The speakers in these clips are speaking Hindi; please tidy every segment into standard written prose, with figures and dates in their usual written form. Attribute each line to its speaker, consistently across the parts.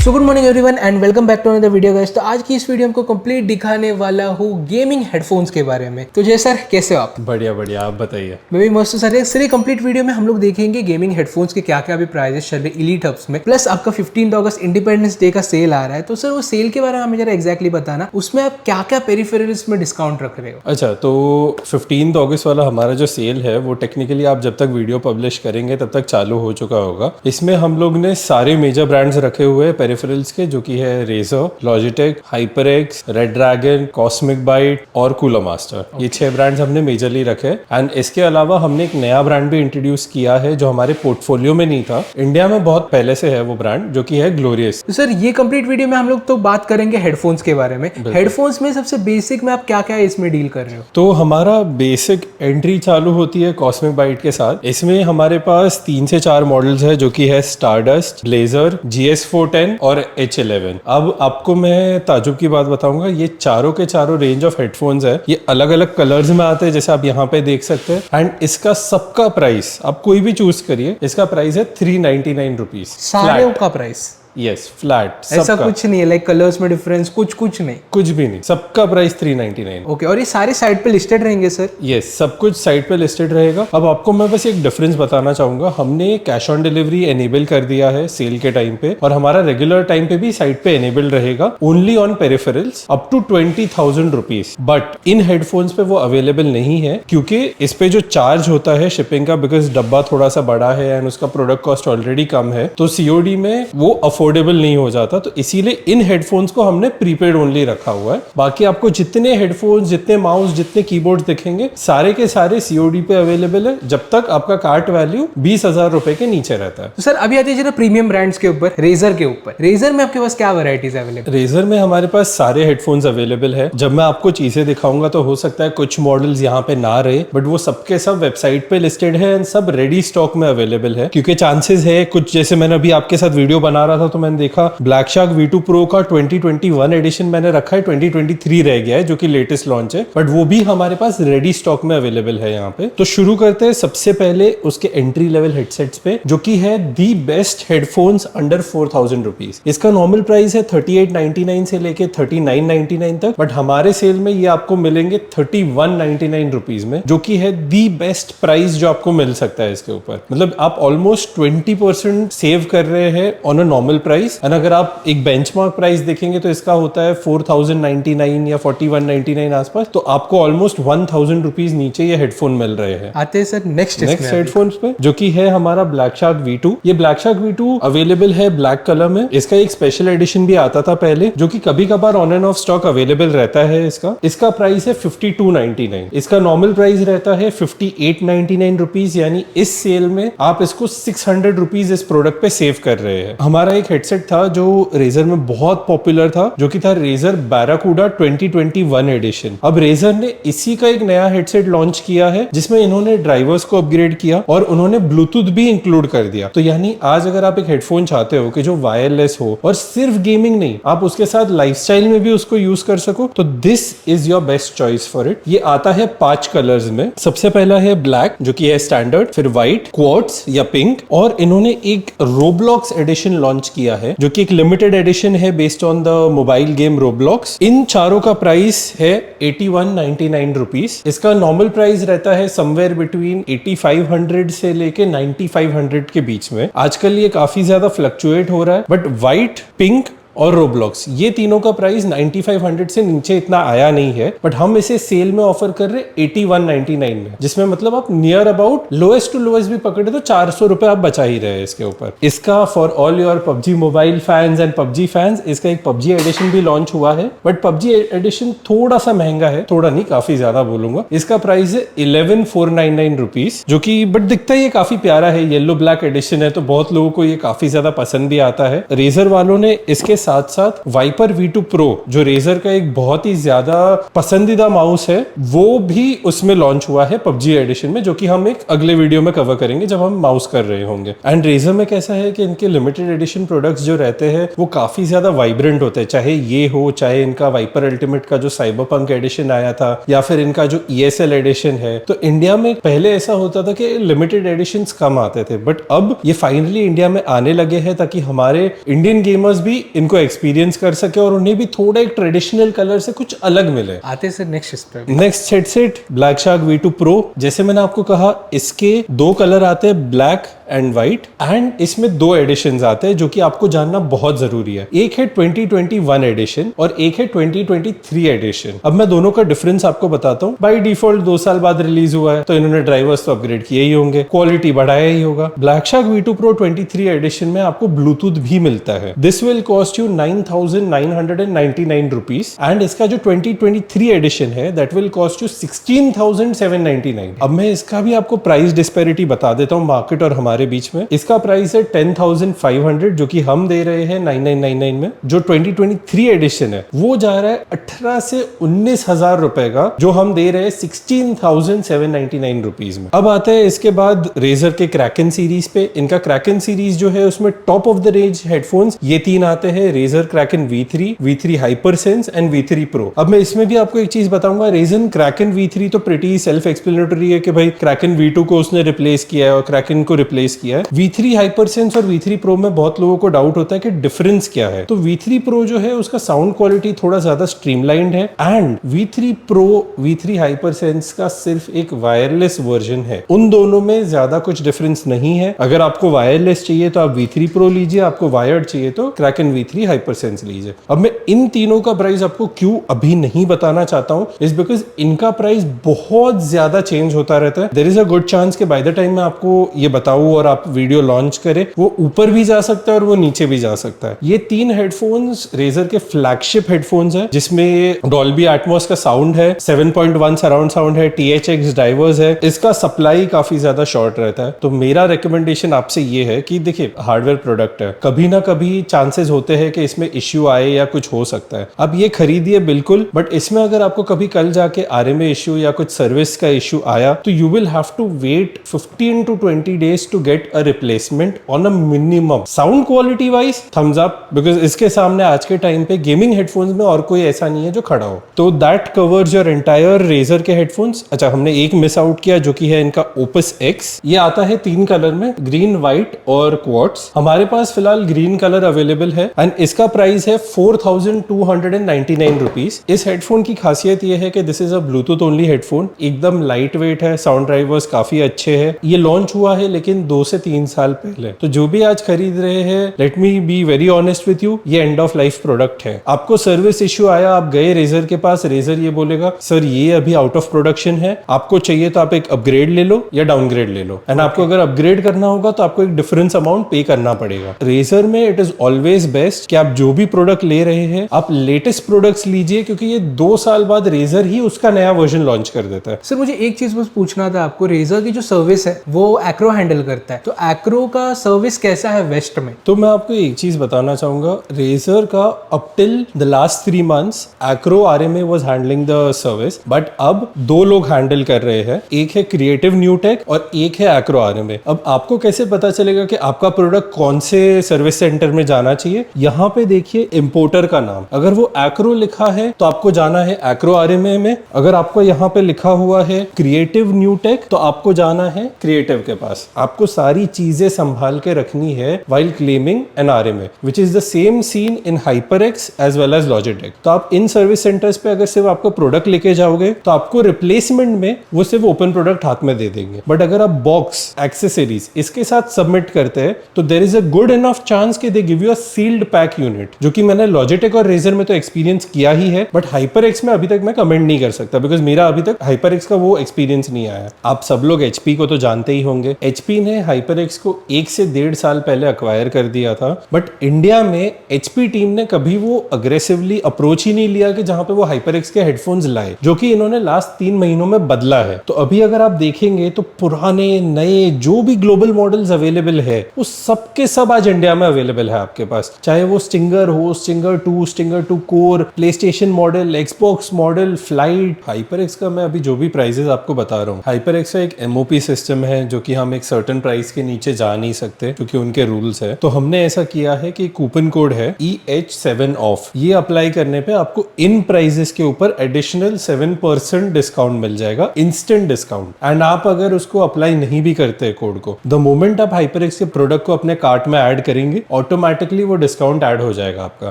Speaker 1: So good morning everyone and welcome back to another video guys. तो आज की इस वीडियो में कंप्लीट दिखाने वाला हूँ गेमिंग हेडफोन्स के बारे में। तो जय सर, कैसे हो आप?
Speaker 2: बढ़िया बढ़िया, आप बताइए।
Speaker 1: मैं भी मस्त सर। सर कंप्लीट वीडियो में हम लोग देखेंगे गेमिंग हेडफोन्स के क्या क्या अभी प्राइजेस चल रहे इलीट हब्स में, प्लस आपका 15 अगस्त इंडिपेंडेंस डे का सेल आ रहा है। तो सर वो सेल के बारे में हमें जरा एक्जैक्टली बताना, उसमें आप क्या क्या पेरिफेरल्स में डिस्काउंट रख रहे हो?
Speaker 2: अच्छा, तो 15 अगस्त वाला हमारा जो सेल है वो टेक्निकली आप जब तक वीडियो पब्लिश करेंगे तब तक चालू हो चुका होगा। इसमें हम लोग ने सारे मेजर ब्रांड्स रखे हुए हैं पेरिफेरल्स के, जो कि है Razer, Logitech, HyperX, Red Dragon, Cosmic Byte और कूलर मास्टर। ये 6 ब्रांड्स हमने मेजरली रखे। एंड इसके अलावा हमने एक नया ब्रांड भी इंट्रोड्यूस किया है जो हमारे पोर्टफोलियो में नहीं था। इंडिया में बहुत पहले से है वो ब्रांड, जो कि है ग्लोरियस।
Speaker 1: तो सर ये कंप्लीट वीडियो में हम लोग तो बात करेंगे हेडफोन्स के बारे में। हेडफोन्स में सबसे बेसिक में आप क्या क्या इसमें डील कर रहे हो?
Speaker 2: तो हमारा बेसिक एंट्री चालू होती है कॉस्मिक बाइट के साथ। इसमें हमारे पास 3 से 4 मॉडल्स है, जो कि है स्टारडस्ट, ब्लेजर, GS410 और H11। अब आपको मैं ताजुब की बात बताऊंगा, ये चारों के चारों रेंज ऑफ हेडफोन्स है। ये अलग अलग कलर्स में आते हैं, जैसे आप यहाँ पे देख सकते हैं। एंड इसका सबका प्राइस आप कोई भी चूज करिए, इसका प्राइस है 399 रुपीज।
Speaker 1: सारे का प्राइस?
Speaker 2: Yes, flat.
Speaker 1: ऐसा कुछ नहीं है लाइक कलर्स में डिफरेंस, कुछ नहीं?
Speaker 2: कुछ भी नहीं, सबका प्राइस 399।
Speaker 1: ओके, और ये सारे साइड पे लिस्टेड रहेंगे सर?
Speaker 2: यस, सब कुछ साइड पे लिस्टेड रहेगा। अब आपको मैं बस एक डिफरेंस बताना चाहूंगा, हमने कैश ऑन डिलीवरी एनेबल कर दिया है सेल के टाइम पे, और हमारा रेगुलर टाइम पे भी साइड पे एनेबल रहेगा only on peripherals up to 20,000 rupees. But in headphones पे वो अवेलेबल नहीं है, क्योंकि इस पे जो चार्ज होता है शिपिंग का, बिकॉज डब्बा थोड़ा सा बड़ा है एंड उसका प्रोडक्ट कॉस्ट ऑलरेडी कम है, तो सीओडी में वो अफोर्डेबल नहीं हो जाता। तो इसीलिए इन हेडफोन्स को हमने प्रीपेड ओनली रखा हुआ है। बाकी आपको जितने हेडफोन्स, जितने माउस, जितने कीबोर्ड दिखेंगे, सारे के सारे सीओडी पे अवेलेबल है, जब तक आपका कार्ट वैल्यू 20,000 रुपए के नीचे रहता है।
Speaker 1: तो सर अभी आते हैं प्रीमियम ब्रांड्स के ऊपर, रेजर के ऊपर। रेजर में आपके पास क्या वैरायटीज अवेलेबल?
Speaker 2: रेजर में हमारे पास सारे हेडफोन्स अवेलेबल है। जब मैं आपको चीजें दिखाऊंगा तो हो सकता है कुछ मॉडल्स यहाँ पे ना रहे, बट वो सबके सब वेबसाइट पे लिस्टेड है एंड सब रेडी स्टॉक में अवेलेबल है। क्योंकि चांसेस है कुछ, जैसे मैंने अभी आपके साथ वीडियो बना रहा था तो मैंने देखा ब्लैक शार्क V2 Pro का 2021 एडिशन मैंने रखा है, 2023 रह गया है जो कि लेटेस्ट लॉन्च है, बट वो भी हमारे पास रेडी स्टॉक में अवेलेबल है यहाँ पे। तो शुरू करते हैं सबसे पहले उसके एंट्री लेवल हेडसेट्स पे, जो कि है the best headphones under 4,000 rupees. इसका नॉर्मल प्राइस है 3899 से लेके 3999 तक, बट हमारे सेल में ये आपको मिलेंगे 3199 रुपीज में, जो कि है दी बेस्ट प्राइस जो आपको मिल सकता है इसके ऊपर। मतलब आप ऑलमोस्ट 20% सेव कर रहे हैं on a normal price. And अगर आप एक बेंचमार्क प्राइस देखेंगे तो इसका होता है 4099 या 4199 आसपास, तो आपको ऑलमोस्ट 1000 रुपीज नीचे ये हेडफोन मिल रहे हैं।
Speaker 1: आते हैं सर नेक्स्ट
Speaker 2: हेडफोन्स पे, जो कि है हमारा ब्लैक शार्क V2। ये ब्लैक शार्क V2 अवेलेबल है ब्लैक कलर में। इसका एक स्पेशल एडिशन भी आता था पहले, जो कि कभी कभार on end of stock available रहता है। इसका प्राइस है 5299। इसका नॉर्मल प्राइस रहता है 5899 रुपीज, यानी इस सेल में आप इसको 600 रुपीज इस प्रोडक्ट पे सेव कर रहे हैं। हमारा एक हेडसेट था जो रेजर में बहुत पॉपुलर था, जो कि था रेजर बैराकूडा 2021 एडिशन। अब रेजर ने इसी का एक नया हेडसेट लॉन्च किया है, जिसमें इन्होंने ड्राइवर्स को अपग्रेड किया और उन्होंने ब्लूटूथ भी इंक्लूड कर दिया। तो यानी आज अगर आप एक हेडफोन चाहते हो कि जो वायरलेस हो और सिर्फ गेमिंग नहीं, आप उसके साथ लाइफस्टाइल में भी उसको यूज कर सको, तो this is your best choice for it. ये आता है 5 कलर्स में। सबसे पहला है ब्लैक, जो कि है स्टैंडर्ड, फिर व्हाइट, क्वार्ट्ज या पिंक, और इन्होंने एक रोब्लॉक्स एडिशन लॉन्च किया है, जो कि एक लिमिटेड एडिशन है based on the mobile game Roblox. इन चारों का प्राइस है 8199 रुपीज। इसका नॉर्मल प्राइस रहता है समवेयर बिटवीन 8500 से लेके 9500 के बीच में। आजकल ये काफी ज्यादा फ्लक्चुएट हो रहा है, बट व्हाइट, पिंक और रोब्लॉक्स, ये तीनों का प्राइस 9500 से नीचे इतना आया नहीं है, बट हम इसे सेल में ऑफर कर रहे 8199 में, जिसमें मतलब आप near about lowest to lowest भी पकड़े तो 400 रुपए आप बचा ही रहे इसके ऊपर। इसका for all your PUBG mobile fans and PUBG fans, इसका एक PUBG एडिशन भी लॉन्च हुआ है, बट PUBG एडिशन थोड़ा सा महंगा है, थोड़ा नहीं काफी ज्यादा बोलूंगा। इसका प्राइस है 11499 रुपीज, जो कि बट दिखता है ये काफी प्यारा है। येलो ब्लैक एडिशन है, तो बहुत लोगों को ये काफी ज्यादा पसंद भी आता है। रेजर वालों ने इसके साथ साथ वाइपर V2 Pro जो रेजर का एक बहुत ही ज्यादा पसंदीदा माउस है, वो भी उसमें लॉन्च हुआ है पबजी एडिशन में, जो कि हम एक अगले वीडियो में कवर करेंगे जब हम माउस कर रहे होंगे। एंड रेजर में कैसा है कि इनके लिमिटेड एडिशन प्रोडक्ट्स जो रहते हैं वो काफी ज्यादा वाइब्रेंट होते हैं, चाहे ये हो, चाहे इनका वाइपर अल्टीमेट का जो साइबरपंक एडिशन आया था या फिर इनका जो ESL एडिशन है। तो इंडिया में पहले ऐसा होता था कि लिमिटेड एडिशंस कम आते थे, बट अब ये फाइनली इंडिया में आने लगे हैं ताकि हमारे इंडियन गेमर्स भी इनको एक्सपीरियंस कर सके और उन्हें भी थोड़ा एक ट्रेडिशनल कलर से कुछ अलग मिले।
Speaker 1: आते sir
Speaker 2: next headset black shark V2 Pro। जैसे मैंने आपको कहा, इसके दो कलर आते हैं, ब्लैक एंड व्हाइट, एंड इसमें दो एडिशंस आते हैं जो कि आपको जानना बहुत जरूरी है। एक है 2021 एडिशन और एक है 2023 एडिशन। अब मैं दोनों का डिफरेंस आपको बताता हूँ। बाय डिफॉल्ट 2 साल बाद रिलीज हुआ है तो इन्होंने ड्राइवर्स तो अपग्रेड किए ही होंगे, क्वालिटी बढ़ाया ही होगा। Black shark V2 Pro 23 addition में आपको ब्लूटूथ भी मिलता है। This will cost you 9,999 rupees, and इसका जो 2023 एडिशन है दैट विल कॉस्ट यू 16,799। अब मैं इसका भी आपको प्राइस डिस्पैरिटी बता देता हूँ मार्केट और हमारे बीच में। इसका प्राइस है 10,500 जो कि हम दे रहे हैं 9,999 में। जो 2023 एडिशन है वो जा रहा है 18 से 19,000 रुपए का, जो हम दे रहे हैं 16,799 रुपीज में। अब आते हैं इसके बाद रेजर के क्रैकन सीरीज पे। इनका क्रैकन सीरीज जो है उसमें top of the range headphones ये 3 आते हैं, Razer Kraken V3, V3 HyperSense and V3 Pro। अब मैं इसमें भी आपको एक चीज बताऊंगा, रेजर क्रैकन V3 तो प्रीटी सेल्फ एक्सप्लेनेटरी है कि भाई क्रैकन V2 को उसने रिप्लेस किया है और क्रैकन को रिप्लेस किया है। V3 HyperSense और V3 Pro में बहुत लोगों को डाउट होता है कि डिफरेंस क्या है। तो V3 Pro जो है उसका साउंड क्वालिटी थोड़ा ज्यादा स्ट्रीमलाइंड है, and V3 Pro V3 HyperSense का सिर्फ एक वायरलेस वर्जन है। उन दोनों में ज्यादा कुछ डिफरेंस नहीं है। अगर आपको वायरलेस चाहिए तो आप V3 Pro लीजिए, आपको वायर्ड चाहिए तो क्रैकन V3 HyperSense लीजिए। अब मैं इन तीनों का प्राइस आपको क्यों अभी नहीं बताना चाहता हूं, इज बिकॉज इनका प्राइस बहुत ज्यादा चेंज होता रहता है। There is a good chance कि बाय द टाइम मैं आपको ये बताऊं और आप वीडियो लॉन्च करें, वो ऊपर भी जा सकता है और वो नीचे भी जा सकता है। ये 3 हेडफोन्स रेजर के फ्लैगशिप हेडफोन्स है, जिसमें डॉल्बी एटमॉस का साउंड है, 7.1 सराउंड साउंड है, THX ड्राइवर्स है। इसका सप्लाई काफी ज्यादा शॉर्ट रहता है। तो मेरा रिकमेंडेशन आपसे ये है कि देखिए, हार्डवेयर प्रोडक्ट है, कभी ना कभी चांसेस होते हैं कि इसमें इश्यू आए या कुछ हो सकता है। अब ये खरीदिए बिल्कुल, बट इसमें अगर आपको कभी कल जाके RMA इश्यू या कुछ सर्विस का इश्यू आया तो you will have to wait 15 to 20 days to get a replacement on a minimum. Sound quality wise thumbs up, because इसके सामने आज के टाइम पे गेमिंग हेडफोन्स में और कोई ऐसा नहीं है जो खड़ा हो। तो that covers your entire Razer के हेडफोन्स। अच्छा, हमने एक मिस आउट किया जो कि है इनका Opus X। ये आता है 3 कलर में, ग्रीन, व्हाइट और क्वार्ट्स। हमारे पास फिलहाल ग्रीन कलर अवेलेबल है एंड इसका प्राइस है 4,299 रुपीज। इस हेडफोन की खासियत ये है कि this is a Bluetooth only headphone, एकदम लाइट वेट है, साउंड ड्राइवर्स काफी अच्छे हैं। ये लॉन्च हुआ है लेकिन 2 से 3 साल पहले। तो जो भी आज खरीद रहे हैं, let me be very honest with you, ये एंड ऑफ लाइफ प्रोडक्ट है। आपको सर्विस इश्यू आया, आप गए रेजर के पास, रेजर ये बोलेगा सर ये अभी आउट ऑफ प्रोडक्शन है, आपको चाहिए तो आप एक अपग्रेड ले लो या डाउनग्रेड ले लो। एंड आपको अगर अपग्रेड करना होगा तो आपको एक डिफरेंस अमाउंट पे करना पड़ेगा। रेजर में इट इज ऑलवेज बेस्ट कि आप जो भी प्रोडक्ट ले रहे हैं आप लेटेस्ट प्रोडक्ट्स लीजिए, क्योंकि ये 2 साल बाद रेजर ही उसका नया वर्जन लॉन्च कर देता है।
Speaker 1: सर मुझे एक चीज बस पूछना था आपको, रेजर की जो सर्विस है वो एक्रो हैंडल करता है, तो एक्रो का सर्विस कैसा है वेस्ट में?
Speaker 2: तो मैं आपको एक चीज बताना चाहूंगा, रेजर का up till the last 3 months Acro RMA was handling the service, but अब 2 लोग हैंडल कर रहे हैं, एक है क्रिएटिव न्यू टेक और एक है एक्रो RMA। अब आपको कैसे पता चलेगा कि आपका प्रोडक्ट कौन से सर्विस सेंटर में जाना चाहिए? यहाँ पे देखिए इंपोर्टर का नाम, अगर वो एक्रो लिखा है तो आपको जाना है एक्रो RMA में। अगर आपको यहाँ पे लिखा हुआ है क्रिएटिव न्यू टेक तो आपको जाना है क्रिएटिव के पास। आपको सारी चीजें संभाल के रखनी है while claiming an RMA, which is the same scene in HyperX as well as Logitech। तो आप इन सर्विस सेंटर्स पे अगर सिर्फ आपको प्रोडक्ट लेके जाओगे तो आपको रिप्लेसमेंट में वो सिर्फ ओपन प्रोडक्ट हाथ में दे देंगे, बट अगर आप बॉक्स, एक्सेसरीज इसके साथ सबमिट करते हैं तो there is a good enough chance कि they give you a sealed pack unit, जो कि मैंने Logitech और Razer में तो एक्सपीरियंस किया ही है, बट HyperX में अभी तक मैं कमेंट नहीं कर सकता बिकॉज मेरा अभी तक HyperX का वो एक्सपीरियंस नहीं आया। आप सब लोग HP को तो जानते ही होंगे। HP ने HyperX को 1 से 1.5 साल पहले अक्वायर कर दिया था, बट इंडिया में HP टीम ने कभी वो अग्रेसिवली अप्रोच ही नहीं लिया कि जहां पे वो HyperX के हेडफोन्स लाए, जो कि इन्होंने लास्ट 3 महीनों में बदला है। तो अभी अगर आप देखेंगे तो पुराने नए जो भी ग्लोबल मॉडल्स अवेलेबल है वो सब के सब आज इंडिया में अवेलेबल है आपके पास, चाहे वो स्टिंगर हो, stinger 2 core, PlayStation model, Xbox model, flight. HyperX का मैं अभी जो भी प्राइसेस आपको बता रहा हूँ, HyperX का एक MOP सिस्टम है जो कि हम एक सर्टेन प्राइस के नीचे जा नहीं सकते क्योंकि उनके रूल्स है। तो हमने ऐसा किया है कि कूपन कोड है EH7 ऑफ, ये अप्लाई करने पे आपको इन प्राइसेस के ऊपर एडिशनल 7% डिस्काउंट मिल जाएगा, इंस्टेंट डिस्काउंट। एंड आप अगर उसको अप्लाई नहीं भी करते कोड को, द मोमेंट आप HyperX के प्रोडक्ट को अपने कार्ट में ऐड करेंगे, ऑटोमेटिकली वो डिस्काउंट ऐड हो जाएगा आपका।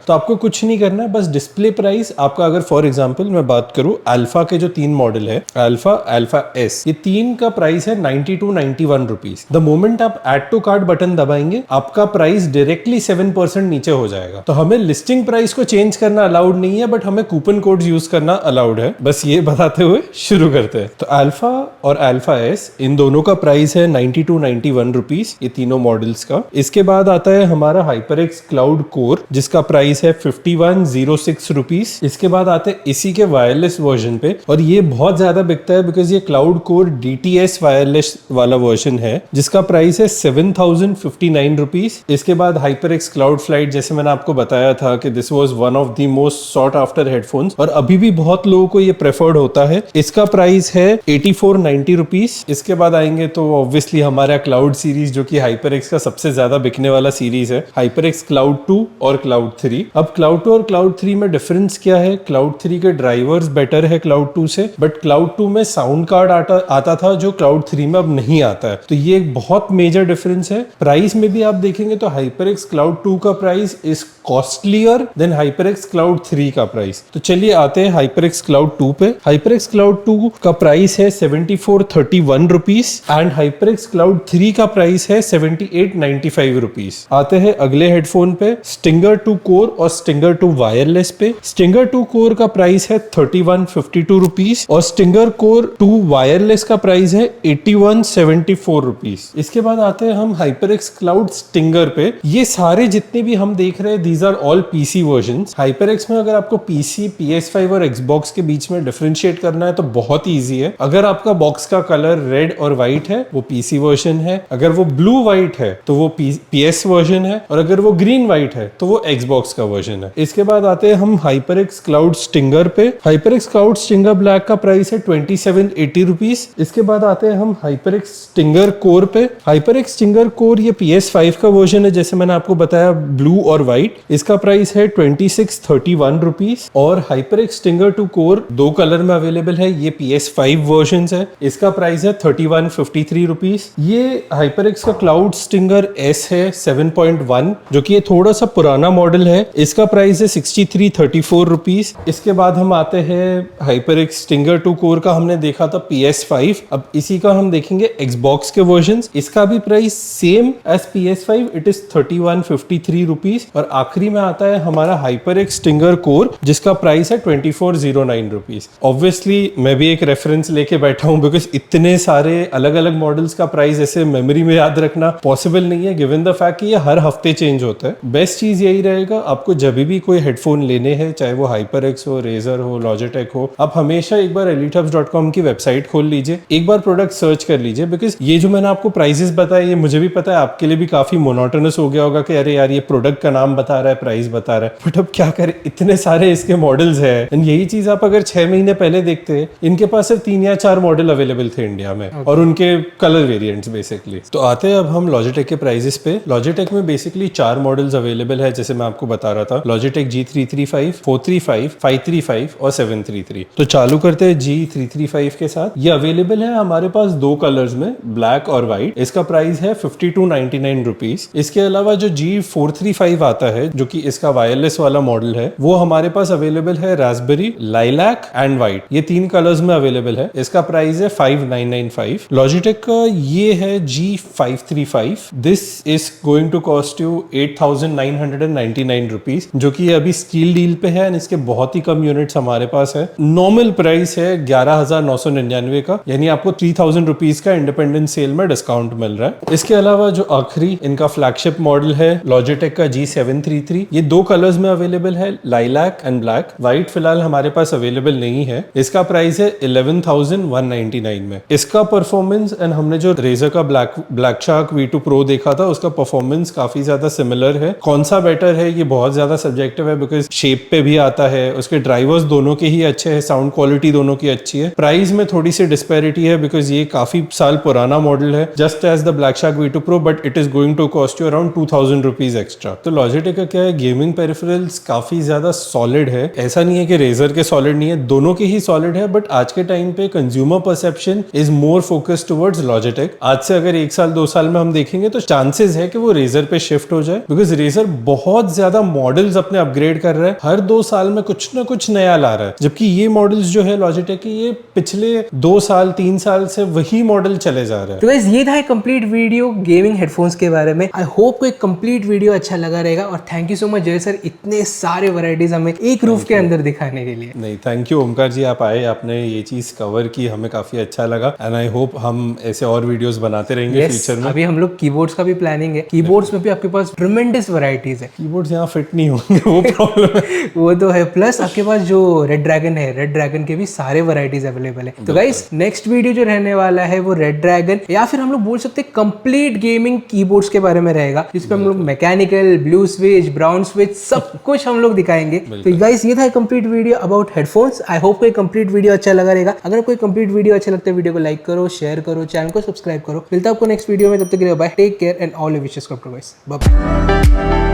Speaker 2: तो आपको कुछ नहीं करना है, बस डिस्प्ले प्राइस आपका, अगर फॉर एग्जांपल मैं बात करूं अल्फा के जो 3 मॉडल है, अल्फा एस, ये 3 का प्राइस है 90 to 91 रुपीज। द मोमेंट आप ऐड टू कार्ट बटन दबाएंगे, आपका प्राइस डायरेक्टली 7% नीचे हो जाएगा। तो हमें लिस्टिंग प्राइस को चेंज करना अलाउड नहीं है, बट हमें कूपन कोड यूज करना अलाउड है। बस ये बताते हुए शुरू करते हैं। तो अल्फा और अल्फा एस, इन दोनों का प्राइस है 90 to 91 रुपीज, ये तीनों मॉडल्स का। इसके बाद आता है हमारा HyperX क्लाउड कोर, जिसका प्राइस है 5106 रुपीज। इसके बाद आते हैं इसी के वायरलेस वर्जन पे, और ये बहुत ज्यादा बिकता है बिकॉज ये क्लाउड कोर DTS वायरलेस वाला वर्जन है, जिसका प्राइस है 7059 रुपीज। इसके बाद HyperX क्लाउड फ्लाइट, जैसे मैंने आपको बताया था कि this was one of the most sought after headphones, और अभी भी बहुत लोगों को ये प्रेफर्ड होता है। इसका प्राइस है 8490 रुपीज। इसके बाद आएंगे तो ऑब्वियसली हमारा क्लाउड सीरीज, जो कि HyperX का सबसे ज्यादा बिकने वाला सीरीज है, HyperX क्लाउड 2 और क्लाउड 3। अब क्लाउड 2 और क्लाउड 3 में डिफरेंस क्या है? क्लाउड 3 के ड्राइवर्स बेटर है क्लाउड 2 से, बट क्लाउड 2 में साउंड कार्ड आता था जो क्लाउड 3 में अब नहीं आता है। तो ये एक बहुत मेजर डिफरेंस है। प्राइस में भी आप देखेंगे तो HyperX क्लाउड 2 का price is costlier then HyperX cloud 3 का प्राइस। तो चलिए आते हैं HyperX क्लाउड 2 पे। HyperX क्लाउड 2 का प्राइस है 7431 रुपीज एंड HyperX क्लाउड 3 का प्राइस है 7895 रुपीज। आते हैं अगले हेडफोन पे, स्टिंगर 2 कोर और स्टिंगर 2 वायरलेस पे। स्टिंगर 2 कोर का प्राइस है 3152 रुपीज और स्टिंगर कोर 2 वायरलेस का प्राइस है 8174 रुपीज। इसके बाद आते हैं हम HyperX क्लाउड स्टिंगर पे। ये सारे जितने भी हम देख रहे हैं, these are all PC versions. HyperX में अगर आपको PC, PS5 और Xbox के बीच में डिफरेंशिएट करना है तो बहुत ईजी है। अगर आपका बॉक्स का कलर रेड और व्हाइट है वो PC वर्जन है, अगर वो ब्लू व्हाइट है तो वो PS वर्जन है, और अगर वो ग्रीन व्हाइट है तो वो Xbox का वर्जन है। इसके बाद आते हैं हम HyperX क्लाउड स्टिंगर पे। HyperX क्लाउड स्टिंगर ब्लैक का प्राइस है 2780 रुपीज। इसके बाद आते हैं हम HyperX स्टिंगर कोर पे। HyperX स्टिंगर कोर ये PS5 का वर्जन है, जैसे मैंने आपको बताया, ब्लू और व्हाइट। इसका प्राइस है 2631 रुपीज। और HyperX स्टिंगर 2 कोर 2 कलर में अवेलेबल है, ये PS5 वर्जन है। इसका प्राइस है 3153 रुपीज। ये HyperX का क्लाउड स्टिंगर S है 7.1, जो कि ये थोड़ा सा पुराना मॉडल है। इसका प्राइस है 6334 रुपीज। इसके बाद हम आते हैं HyperX स्टिंगर 2 कोर का, हमने देखा था PS5, अब इसी का हम देखेंगे Xbox के वर्जन्स। इसका भी price same as PS5, it is 3153 rupees. और आखिरी में आता है हमारा HyperX स्टिंगर कोर, जिसका प्राइस है 2409 रुपीज। ऑब्वियसली मैं भी एक रेफरेंस लेके बैठा हूं बिकॉज इतने सारे अलग अलग मॉडल्स का प्राइस ऐसे मेमोरी में याद रखना पॉसिबल नहीं है, गिवन द फैक्ट कि ये हर हफ्ते चेंज होता है। बेस्ट चीज यही रहेगा, आपको जब भी कोई हेडफोन लेने हैं, चाहे वो HyperX हो, Razer हो, Logitech हो, आप हमेशा एक बार elitehubs.com की वेबसाइट खोल लीजिए, एक बार प्रोडक्ट सर्च कर लीजिए। बिकॉज ये जो मैंने आपको प्राइसेस बताए, ये मुझे भी पता है आपके लिए भी काफी मोनोटोनस हो गया होगा कि अरे यार ये प्रोडक्ट का नाम बता रहा है, प्राइस बता रहा है, बट अब क्या करें, इतने सारे इसके मॉडल्स है। एंड यही चीज आप अगर 6 महीने पहले देखते हैं, इनके पास सिर्फ 3 या 4 मॉडल अवेलेबल थे इंडिया में, और उनके कलर वेरिएंट्स बेसिकली। तो आते हैं अब हम Logitech के प्राइसेस पे। Logitech में बेसिकली 4 मॉडल्स अवेलेबल है, जैसे मैं आपको बता रहा था, Logitech G335, 435, 535 और 733। तो चालू करते हैं G335 के साथ। ये अवेलेबल है हमारे पास 2 कलर्स में, ब्लैक और व्हाइट। इसका प्राइस है 5299 रुपीज। इसके अलावा जो G435 आता है, जो कि इसका वायरलेस वाला मॉडल है, वो हमारे पास अवेलेबल है रास्पबेरी, लाइलैक एंड व्हाइट। ये 3 कलर्स में अवेलेबल है। इसका प्राइस है 5995। Logitech का ये है G535। This is going to cost you 8999 rupees, जो कि अभी स्टील डील पे है। इसके बहुत ही कम यूनिट्स हमारे पास है। नॉर्मल प्राइस है 11999 का, यानी आपको 3000 रुपीज का इंडिपेंडेंट सेल में डिस्काउंट साउंड मिल रहा है। इसके अलावा जो आखिरी इनका फ्लैगशिप मॉडल है Logitech का G733, ये दो कलर्स में अवेलेबल है, लाइलैक एंड ब्लैक। व्हाइट फिलहाल हमारे पास अवेलेबल नहीं है। इसका प्राइस है 11,199 में। इसका परफॉर्मेंस एंड हमने जो रेजर का ब्लैक शार्क V2 Pro देखा था उसका परफॉर्मेंस काफी ज्यादा सिमिलर है। कौन सा बेटर है ये बहुत ज्यादा सब्जेक्टिव है, बिकॉज शेप पे भी आता है, उसके ड्राइवर्स दोनों के ही अच्छे हैं, साउंड क्वालिटी दोनों की अच्छी है। प्राइस में थोड़ी सी डिस्पैरिटी है बिकॉज ये काफी साल पुराना मॉडल है, just as the black shark V2 Pro, but it is going to cost you around 2,000 rupees extra. तो Logitech का क्या है, गेमिंग पेरिफेरल्स काफी ज्यादा सॉलिड है। ऐसा नहीं है कि रेजर के सॉलिड नहीं है, दोनों के ही सॉलिड है, बट आज के टाइम पे consumer perception is more focused towards Logitech। आज से अगर 1 साल 2 साल में हम देखेंगे तो चांसेस है कि वो रेजर पे शिफ्ट हो जाए, बिकॉज रेजर बहुत ज्यादा मॉडल्स अपने अपग्रेड कर रहा है, हर 2 साल में कुछ ना कुछ नया ला रहा है। जबकि ये मॉडल्स जो है Logitech की, ये पिछले 2 साल 3 साल से वही मॉडल चले जा रहे हैं।
Speaker 1: तो गाइस ये था एक कंप्लीट वीडियो गेमिंग हेडफोन्स के बारे में। आई होप को एक कंप्लीट वीडियो अच्छा लगा रहेगा, और थैंक यू सो मच जय सर, इतने सारे वैरायटीज हमें एक रूफ के अंदर दिखाने के लिए।
Speaker 2: नहीं, थैंक यू ओमकार जी, आप आए, आपने ये चीज कवर की, हमें काफी अच्छा लगा, एंड आई होप हम ऐसे और वीडियोस बनाते रहेंगे फ्यूचर में।
Speaker 1: अभी हम लोग कीबोर्ड्स का भी प्लानिंग है, कीबोर्ड्स में भी आपके पास ट्रिमेंडस वैरायटीज है।
Speaker 2: कीबोर्ड्स यहाँ फिट नहीं होंगे, वो प्रॉब्लम है।
Speaker 1: वो तो है, प्लस आपके पास जो रेड ड्रैगन है, रेड ड्रैगन के भी सारे वैरायटीज अवेलेबल है। तो गाइस नेक्स्ट वीडियो जो रहने वाला है वो रेड ड्रैगन, या फिर हम लोग बोल सकते हैं कंप्लीट गेमिंग कीबोर्ड्स के बारे में रहेगा, जिसपे हम लोग mechanical, blue switch, brown switch सब कुछ हम लोग दिखाएंगे। तो गाइस ये था complete video about headphones. I hope कोई कंप्लीट वीडियो अच्छा लगा रहेगा। अगर कोई कंप्लीट वीडियो अच्छा लगता है, वीडियो को लाइक करो, शेयर करो, चैनल को सब्सक्राइब करो। मिलता है आपको नेक्स्ट वीडियो में, तब तक के लिए bye, take care and all wishes. Bye.